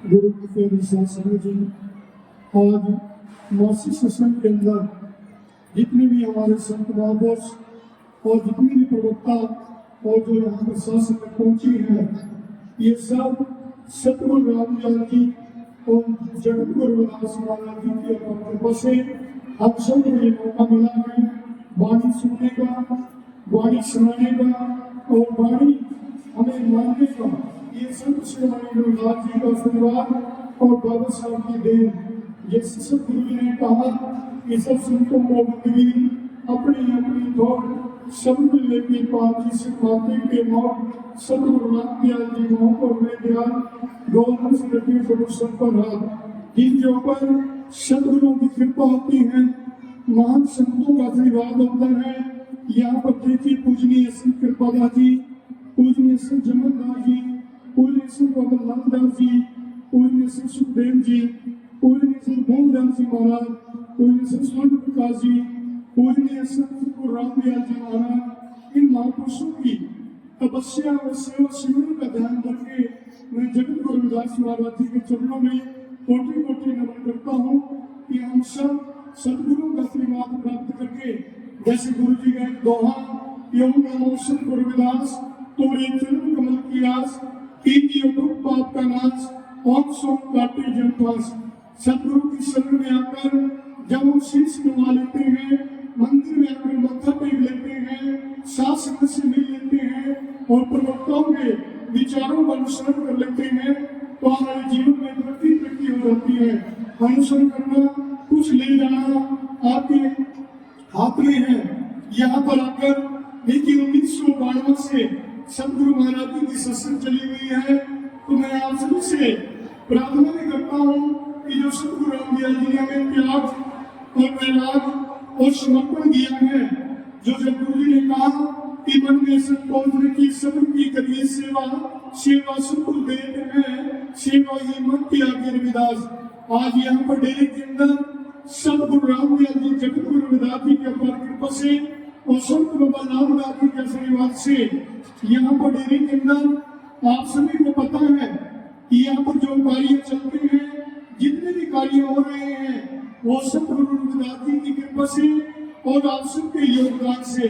गुरु की प्यारी शासन जी, आज मासिक सत्संग के अंदर जितने भी हमारे संत महापुरुष और जितनी भी प्रवक्ता और जो यहाँ पर शासन में पहुंची हैं, ये सब सतगुरु रामलाल जी और जगत गुरु रविदास महाराज जी की कृपा से हम सब को ये मौका मिला है वाणी सुनने का, वाणी सुनाने का और वाणी हमें मानने का। ये सब रविदास जी का आशीर्वाद और बाबा साहब की देन। जैसे सब गुरु जी ने कहा कि सब संतों को बंदगी अपनी अपनी दौड़ शब्द लेके पाती से पाते के मौत सतगुरु रामलाल जी मोह पर में ध्यान गौरव से रखे गुरु सब पर हाथ। जिनके ऊपर सतगुरु की कृपा होती है, महान संतों का आशीर्वाद होता है। यहाँ पर देखिए पूजनीय श्री कृपादास जी, पूजनीय श्री जमनदास जी, पूजनीय श्री बाबा दास जी, पूजनीय श्री सुखदेव जी, पूजनीय श्री भोगदास जी महाराज, पूजनीय श्री स्वर्ण प्रकाश जी, पूजनीय श्री गुरु रामलाल जी महाराज। इन महापुरुषों की तपस्या और सेवा शिविर का ध्यान करके मैं जगत गुरु रविदास महाराज जी के चरणों में कोटि कोटि नमन करता हूँ कि हम सब सदगुरु का आशीर्वाद प्राप्त करके, जैसे गुरु जी का एक दोहा, योग नमो सतगुरु रविदास तोरे चरण कमल की आस, कीजिए दुख पाप का नाश, और सो काटे जन पास। सतगुरु की शरण में आकर जब हम शीश नवा लेते हैं, मंदिर में आकर मत्था टेक लेते हैं, शासन से मिल लेते हैं और प्रवक्ताओं के विचारों का अनुसरण कर लेते हैं, तो हमारे जीवन में तरक्की हो जाती है। अनुसरण करना, कुछ ले जाना आते हैं। यहाँ पर आकर देखिए 1992 से सतगुरु महाराज जी की सत्संग चली हुई है, तो मैं आप सभी से प्रार्थना भी करता हूँ कि जो सतगुरु रामलाल जी ने हमें त्याग और वैराग और समर्पण दिया है, जो जब गुरु जी ने कहा कि मन में संतोष की सबकी करिए सेवा, सेवा सतगुरु देते हैं, सेवा ही मन की आगे रविदास। आज यहाँ पर डेरे के अंदर सतगुरु रामलाल जी जगत गुरु रविदास जी के अपार कृपा से और संत बाबा नामदास जी के आशीर्वाद से यहाँ पर डेरे के अंदर आप सभी को पता है कि यहाँ पर जो कार्य चलते हैं, जितने भी कार्य हो रहे हैं, वो सतगुरु रविदास जी की कृपा से और आप सबके योगदान से।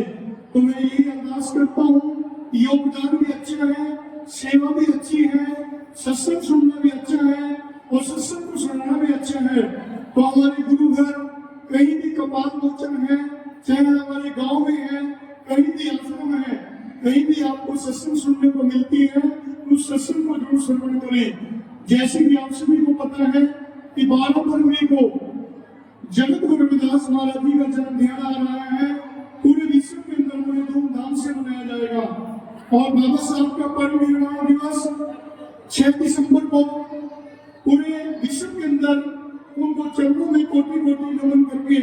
तो मैं यही अरदास करता हूँ, योगदान भी अच्छा है, सेवा भी अच्छी है, सत्संग सुनना भी अच्छा है और सत्संग को सुनना भी अच्छा है। तो हमारे गुरु घर कहीं भी कपाल मोचन है, चाहे हमारे गांव में है, कहीं भी आश्रम है, कहीं भी आपको सत्संग सुनने को मिलती है, उस सत्संग को जरूर श्रवण करें। जैसे कि आप सभी को पता है कि 12 फरवरी को जगत गुरु रविदास महाराज जी का जन्म दिन आ रहा है। पूरे विश्व के अंदर बड़े धूमधाम से मनाया जाएगा और बाबा साहब का परिनिर्वाण दिवस 6 दिसंबर को पूरे विश्व के अंदर उनको चरणों में कोटि कोटि नमन करके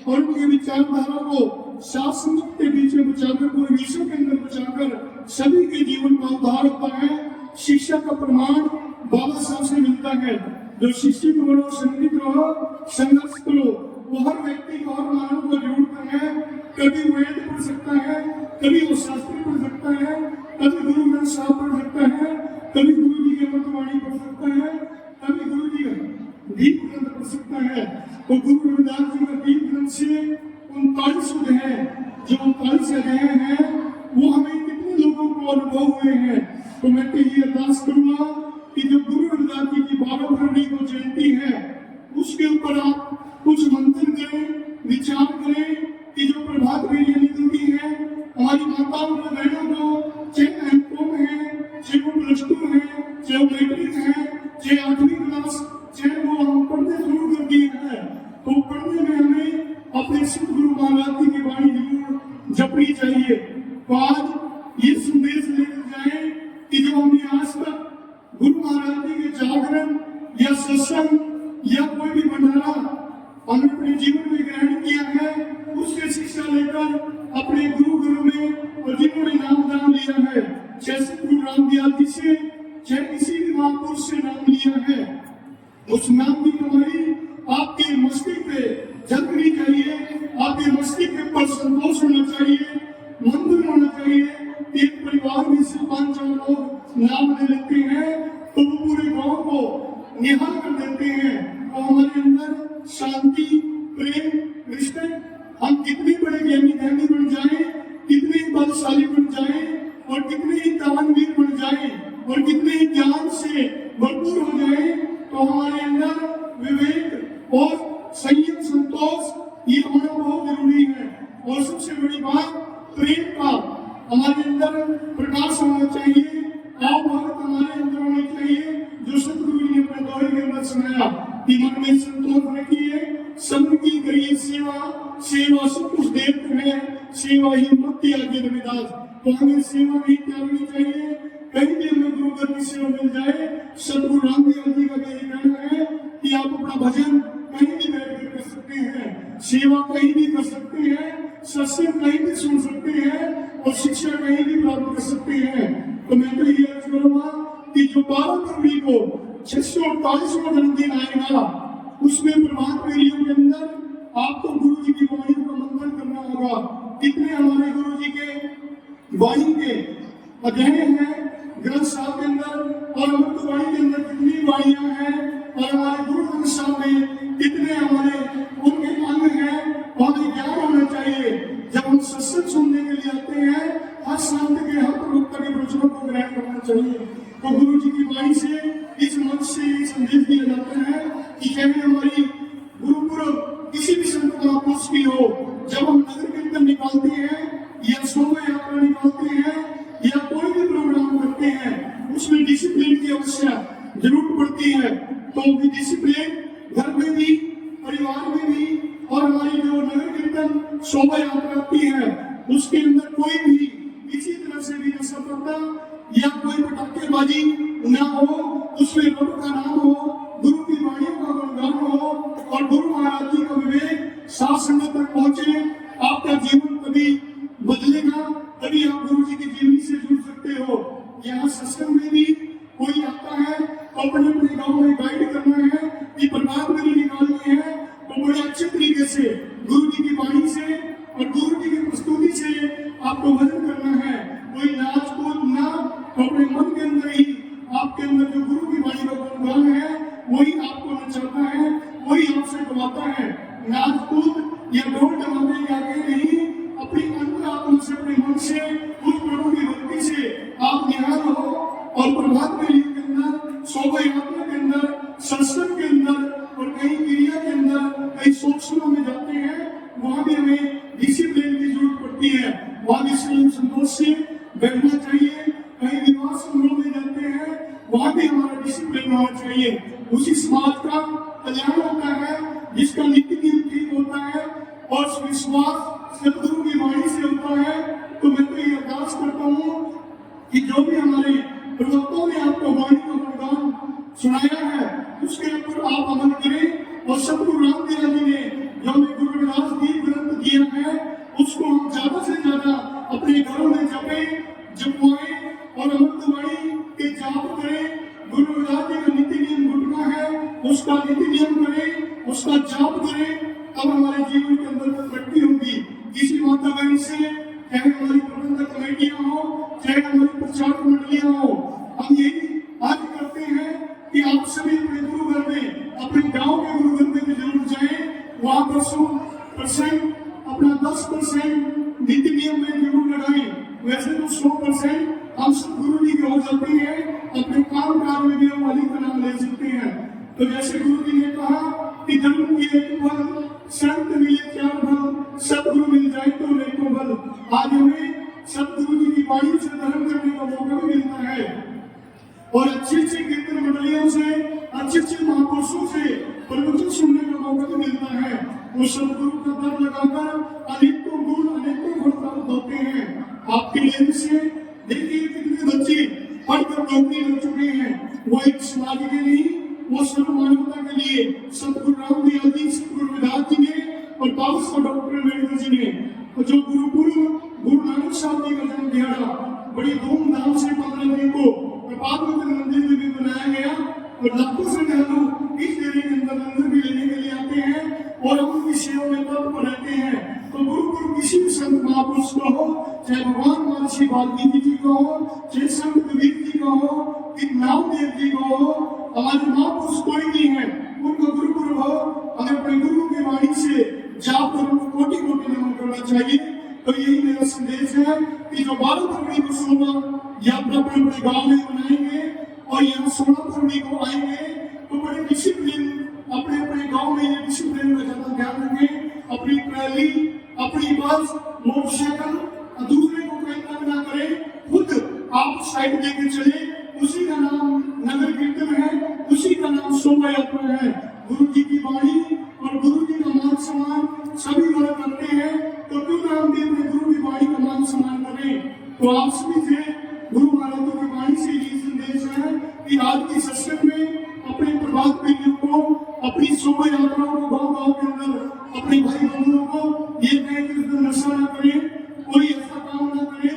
और उनके विचारधारा को सात समुद्र के बीच में बचाकर, पूरे विश्व के अंदर बचाकर सभी के जीवन का उद्धार होता है। शिक्षा का प्रमाण बाबा साहब से मिलता है। जो शिक्षित बनो, संगीत रहो, संघर्ष करो, वो हर व्यक्ति को, हर मानव को जोड़ता है। कभी वेद पढ़ सकता है, कभी वो शास्त्री पढ़ सकता है, कभी गुरु ग्रंथ साहब पढ़ सकता है, कभी गुरु जी की अमृतवाणी पढ़ सकता है, कभी गुरु जी का गीत ग्रंथ पढ़ सकता है। तो गुरु रविदास जी का गीत ग्रंथ से 39 अध्याय, जो 39 अध्याय हैं, वो हमें कितने लोगों को अनुभव हुए हैं। तो मैं तो ये अरदास करूंगा कि जो गुरु रविदास जी की 12 फरवरी को जयंती है, उसके ऊपर आप कुछ मंत्र करें, विचार करें कि जो प्रभात फेरियां निकलती है हमारी माताओं को, बहनों को, चाहे एमकॉम है, चाहे वो +2 है, चाहे वो मैट्रिक है, चाहे 8वीं क्लास, चाहे वो हम पढ़ने शुरू कर दिए हैं, तो पढ़ने में हमें अपने सतगुरु महाराज जी की वाणी जरूर जपनी चाहिए। तो आज ये संदेश लेकर जाए कि जो हमने आज तक गुरु महाराज जी के जागरण या सत्संग या कोई भी भंडारा हमने अपने जीवन में ग्रहण किया है, उसके शिक्षा लेकर अपने गुरु घरों में और जिन्होंने नाम दान लिया है, जैसे गुरु रामलाल जी से, चाहे किसी भी महापुरुष से नाम लिया है, उस नाम की कमाई आपके मस्तिष्क पे जगनी चाहिए, आपके मस्तिष्क पर संतोष होना चाहिए, मंदिर होना चाहिए। एक परिवार में से 5-4 लोग नाम ले लेते हैं तो वो पूरे गांव को निहाल कर देते हैं। तो हमारे अंदर शांति, प्रेम, रिस्पेक्ट, हम कितने बड़े ज्ञानी बन जाए, कितने बलशाली बन जाए और कितने ही दानवीर बन जाए और कितने ही ज्ञान से भरपूर हो जाए, तो हमारे अंदर विवेक और संयम, संतोष ये होना बहुत जरूरी है। और सबसे बड़ी बात, प्रेम का हमारे अंदर प्रकाश होना चाहिए, भाव भारत हमारे अंदर होना चाहिए, जो सतगुरु जी ने अपने दोहे के अंदर सुनाया कि मन में संतोष रखिए, सबकी करिए सेवा, सेवा सब कुछ देते हैं, सेवा ही मुक्ति आगे रविदास। तो हमें सेवा नहीं त्यागनी चाहिए। कहीं भी हमें गुरुगर की सेवा मिल जाए, सतगुरु रामदेव जी का यही कहना है कि आप अपना भजन कहीं भी बैठ कर सकते हैं, सेवा कहीं भी कर सकते हैं, सत्संग कहीं भी सुन सकते हैं और शिक्षा कहीं भी प्राप्त कर सकते हैं। तो मैं तो ये अर्ज करूंगा कि जो 12 फरवरी को 648वां जन्मदिन आएगा, उसमें प्रभात फेरियों के अंदर आपको गुरु जी की वाणी का मंथन करना होगा। कितने हमारे गुरु जी के वाणी के अध्याय हैं ग्रंथ साहब के अंदर और अमृत वाणी के अंदर कितनी वाणियां हैं, और हमारे गुरु ग्रंथ साहब में कितने हमारे उनके अंग हैं, और ज्ञान होना चाहिए। जब हम सत्संग सुनने के लिए आते हैं, हर संत के हर प्रवक्ता के प्रवचनों को ग्रहण करना चाहिए। तो गुरु जी की वाणी से इस मंच से संदेश दिया जाता है कि चाहे हमारी गुरुपुरब किसी भी संत महापुरुष की हो, जब हम नगर कीर्तन निकालते हैं या शोभा यात्रा निकालते हैं या कोई भी प्रोग्राम करते हैं, उसमें डिसिप्लिन की आवश्यकता जरूर पड़ती है। तो भी डिसिप्लिन घर में भी, परिवार में भी, और हमारी जो नगर कीर्तन शोभा यात्रा आती है उसके अंदर कोई भी किसी तरह से भी नशा पड़ता या कोई पटाखेबाजी ना हो, उसमें रब का नाम हो, गुरु की वाणियों का गुणगान हो और गुरु महाराज जी का विवेक साथ संगत तक पहुंचे। आपका जीवन कभी बदलेगा, तभी आप गुरु जी की जीवनी से जुड़ सकते हो। यहाँ सत्संग में भी कोई आता है अपने अपने गाँव में गाइड करना है कि प्रभात फेरी निकालनी है, तो बड़े अच्छे तरीके से गुरु जी की वाणी से और गुरु जी की प्रस्तुति से आपको भजन करना है। कोई नाच कूद ना, अपने मन के अंदर ही आपके अंदर जो गुरु की वाणी का गुणगान है वही आपको नचाता है, वही आपसे गवाता है। नाच कूद या ढोल डमाने जाके नहीं, अपनी अंतरात्मा से, अपने मन से, उस प्रभु की भक्ति से आप निहाल हो। और प्रभात फेरी के अंदर, शोभा यात्रा के अंदर, सत्संग के अंदर और कहीं क्रिया के अंदर, कहीं सोचना में जाते हैं, वहां भी हमें डिसिप्लिन की जरूरत पड़ती है। वहां भी संतोष से बैठना चाहिए। कहीं विवाह समारोह में जाते हैं, वहां भी हमारा डिसिप्लिन होना चाहिए। उसी समाज का कल्याण होता है जिसका नीति नियम ठीक होता है और विश्वास सतगुरु की वाणी से होता है। तो मैं तो ये अरदास करता हूँ कि जो भी हमारे प्रवक्ताओं ने आपको वाणी का गुणगान सुनाया है, उसके ऊपर आप अमल करें। और सतगुरु रामदेव जी ने जो हमें गुरु रविदास दीप ग्रंथ दिया है, उसको हम ज्यादा से ज्यादा अपने घरों में जपें, जपवाएं और अमृत वाणी के जाप करें। गुरु रविदास जी का नीति नियम घुटना है, उसका नीति नियम करें, उसका जाप करें, तब हमारे जीवन के अंदर तरक्की होगी। किसी माता बहन से, चाहे हमारी प्रबंधक कमेटियां हो, चाहे हमारी प्रचारक मंडलियां हो, हम यही आज करते हैं कि आप सभी अपने गुरु घर में, अपने गांव के गुरु घर में भी जरूर जाएं। वहां पर 100% अपना 10% नीति नियम में जरूर लगाएं। वैसे तो 100% हम सब गुरु जी के हो जाते हैं, अपने काम काज में भी हम अली का नाम ले सकते हैं। तो जैसे गुरु जी ने कहा कि जन्म की एक फल, संत मिले 4 फल, सतगुरु मिल जाए तो नेको फल। आज हमें सतगुरु जी की वाणी से धर्म करने का मौका भी मिलता है और अच्छी अच्छी कीर्तन मंडलियों से, अच्छे अच्छे महापुरुषों से प्रवचन सुनने का मौका भी मिलता है। वो सतगुरु का दर लगाकर अनेकों गुण, अनेकों फल प्राप्त होते हैं। आपके लेन से देखिए कितने बच्चे पढ़कर नौकरी ले चुके हैं। वो एक समाज के लिए, वो सर्व मानवता के लिए सतगुरु रामदेव जी, सतगुरु रविदास जी ने और बाबा डॉक्टर अम्बेडकर जी ने जो गुरु नानक साहब जी का जन्म दिहाड़ा बड़ी धूमधाम से 15 मई को प्रभात मंदिर में भी बनाया गया और लाखों श्रद्धालु इस डेरे के अंदर लंगर भी लेने के लिए आते हैं और उनकी सेवा में तत्पर रहते हैं। तो गुरु किसी भी संत महापुरुष का हो, चाहे भगवान महर्षि वाल्मीकि जी का हो, चाहे संत कबीर जी का हो, एक नाम देव जी को हो, हमारे महापुरुष कोई नहीं है, उनको गुरु गुरु हो, हमें अपने गुरु की वाणी से जाप कर उनको कोटि कोटि नमन करना चाहिए। तो यही मेरा संदेश है कि जो 12 फरवरी को सोमवार यात्रा अपने अपने गाँव में मनाएंगे और यहाँ 16 फरवरी को आएंगे, तो बड़े डिसिप्लिन अपने अपने गाँव में ये डिसिप्लिन का ज्यादा ध्यान रखें। अपनी ट्रैली, अपनी बस, मोटरसाइकिल दूसरे को कोई तंग ना करे, खुद आप साइड लेके चले, उसी का नाम नगर कीर्तन है, उसी का नाम शोभा यात्रा है। गुरु जी की वाणी और गुरु जी का मान सम्मान सभी लोग करते हैं, तो क्यों ना हम भी अपने गुरु की वाणी का मान सम्मान करें। तो आप सभी से गुरु महाराज की वाणी से ये संदेश है कि आज की सत्संग में अपने प्रभात पीढ़ियों को, अपनी शोभा यात्राओं को, गाँव गाँव के अंदर अपने भाई बंधुओं को ये कहें कि उसमें नशा न करें, कोई ऐसा काम न करे,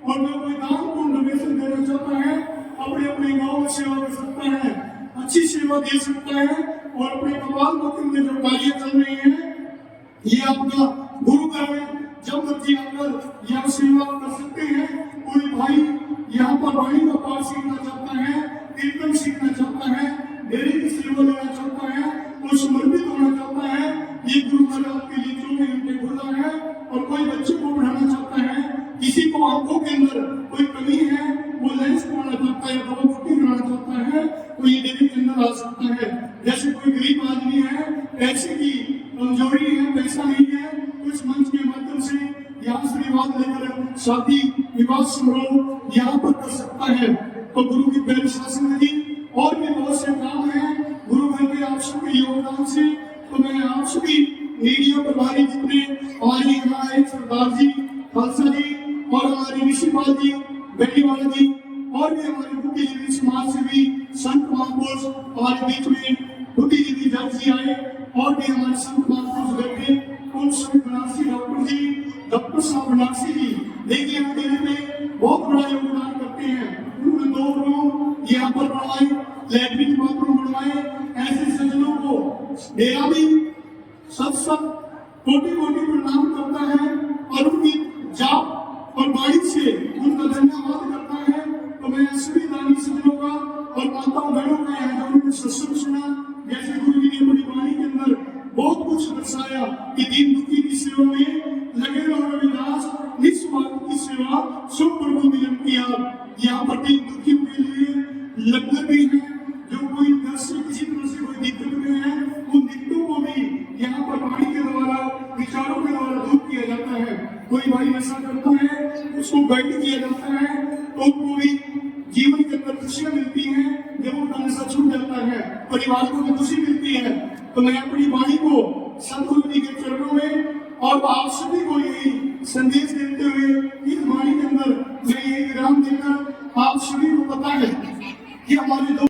और जो कोई दान को डोनेशन देना चाहता है अपने अपने गाँव में सेवा कर सकता है, अच्छी सेवा दे सकता है। और अपने कपाल मोती में जो कार्य चल रहे हैं ये आपका गुरु घर है, जब मर्जी आकर यहाँ सेवा कर सकते हैं। कोई भाई यहाँ पर वाणी का पाठ सीखना चाहता है, कीर्तन सीखना चाहता है, डेरे की सेवा लेना चाहता है, कोई समर्पित होना चाहता है, ये गुरु घर आपके लिए 24 घंटे खुला है। और कोई बच्चे को पढ़ाना चाहता है, किसी को आंखों के अंदर कोई कमी है, वो लेंस कराना चाहता है, दवा पट्टी कराना चाहता है, तो ये डेरे के अंदर आ सकता है। जैसे कोई गरीब आदमी है, पैसे की कमजोरी है, पैसा नहीं है, तो इस मंच के माध्यम से यहाँ से रिवाज लेकर शादी विवाह समारोह यहाँ पर कर सकता है। तो गुरु की पहले शासन में दी और भी बहुत से काम है गुरु घर के आप सबके योगदान से। तो मैं आप सभी मीडिया प्रभारी जितने हमारे यहाँ आए, सरदार जी, खालसा जी और हमारे ऋषिपाल जी, बेटीवाला जी, और भी हमारे बुद्धिजीवी समाज से भी संत महापुरुष हमारे बीच में बुद्धिजीवी जज जी आए, और भी हमारे संत महापुरुष बैठे, उन सभी बनारसी डॉक्टर जी, डॉक्टर साहब बनारसी जी, देखिए हम डेरे में बहुत बड़ा योगदान करते हैं। उन्होंने 2 रूम यहाँ पर बनवाए, लैट्रिन बाथरूम बनवाए। ऐसे सज्जनों को डेरा भी सब कोटि कोटि प्रणाम करता है और उनकी जाप और वाणी से उनका धन्यवाद करता है। तो मैं सभी दानी सज्जनों का और माताओं बहनों का यहाँ जो उन्होंने सत्संग सुना, जैसे गुरु जी ने अपनी वाणी के अंदर बहुत कुछ दर्शाया कि दीन दुखी की सेवा में लगे रहो रविदास, निस्वार्थ की सेवा सो प्रभु मिलन की आप। यहाँ पर दीन दुखियों के लिए लंगर भी है, जो कोई घर से किसी तरह से कोई दिक्कत में है, उन दिक्कतों को भी यहाँ पर वाणी के द्वारा, विचारों के द्वारा दूर किया जाता है। कोई भाई ऐसा करता है, उसको गाइड किया जाता है, तो उनको भी जीवन के अंदर खुशियां मिलती हैं। जब उनका नशा छूट जाता है, परिवार को भी खुशी मिलती है। तो मैं अपनी वाणी को सतगुरु जी के चरणों में और आप सभी को यही संदेश देते हुए इस